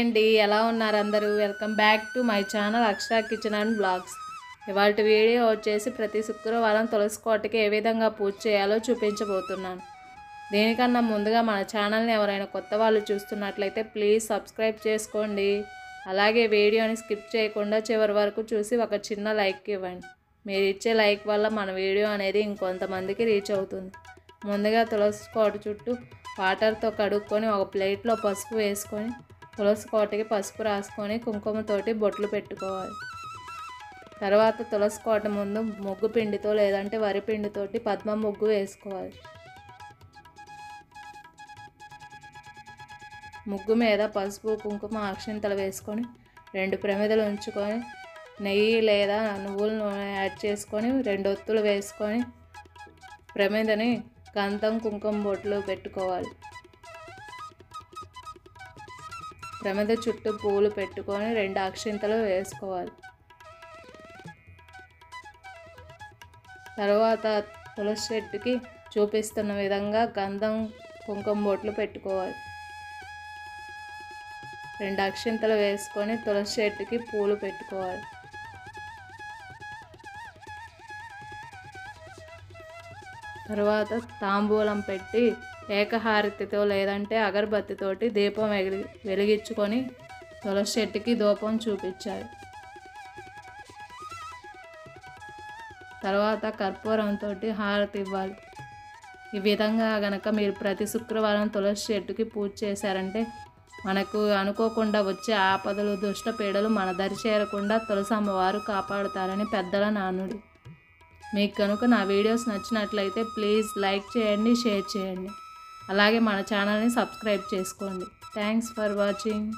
అండి, ఎలా ఉన్నారు అందరూ? Welcome back to my channel Akshara kitchen and blogs. ఇవాళ వీడియో వచ్చేసి ప్రతి శుక్రవారం తులసి కోటకి ఏ విధంగా పూజ చేయాలో చూపించబోతున్నాను. దీనికన్నా ముందుగా మన ఛానల్ని ఎవరైనా కొత్త వాళ్ళు చూస్తున్నట్లయితే ప్లీజ్ సబ్స్క్రైబ్ చేసుకోండి. అలాగే వీడియోని స్కిప్ చేయకుండా చివరి వరకు చూసి ఒక చిన్న లైక్ ఇవ్వండి. మీరు ఇచ్చే లైక్ వల్ల మన వీడియో అనేది ఇంకొంతమందికి రీచ్ అవుతుంది. ముందుగా తులసి కోట చుట్టూ వాటర్తో కడుక్కొని ఒక ప్లేట్లో పసుపు వేసుకొని తులసి కోటకి పసుపు రాసుకొని కుంకుమతోటి బొట్లు పెట్టుకోవాలి. తర్వాత తులసి కోట ముందు ముగ్గు పిండితో లేదంటే వరి పిండితోటి పద్మ ముగ్గు వేసుకోవాలి. ముగ్గు మీద పసుపు కుంకుమ అక్షింతలు వేసుకొని 2 ప్రమిదలు ఉంచుకొని నెయ్యి లేదా నువ్వుల నూనె యాడ్ చేసుకొని 2 ఒత్తులు వేసుకొని ప్రమిదని గంధం కుంకుమ బొట్లు పెట్టుకోవాలి. ప్రమిద చుట్టూ పూలు పెట్టుకొని 2 అక్షింతలు వేసుకోవాలి. తర్వాత తులసి చెట్టుకి చూపిస్తున్న విధంగా గంధం కుంకుమ బొట్లు పెట్టుకోవాలి. 2 అక్షింతలు వేసుకొని తులసి చెట్టుకి పూలు పెట్టుకోవాలి. తర్వాత తాంబూలం పెట్టి ఏకహారతితో లేదంటే అగరబత్తితోటి దీపం వెలిగించుకొని తులసి చెట్టుకి ధూపం చూపించాలి. తర్వాత కర్పూరంతో హారతి ఇవ్వాలి. ఈ విధంగా గనక మీరు ప్రతి శుక్రవారం తులసి చెట్టుకి పూజ చేశారంటే మనకు అనుకోకుండా వచ్చే ఆపదలు దుష్ట పీడలు మన దరి చేరకుండా తులసి అమ్మవారు కాపాడుతారని పెద్దల నానుడి. మీకు కనుక నా వీడియోస్ నచ్చినట్లయితే ప్లీజ్ లైక్ చేయండి, షేర్ చేయండి. అలాగే మన ఛానల్ని సబ్స్క్రైబ్ చేసుకోండి. Thanks for watching.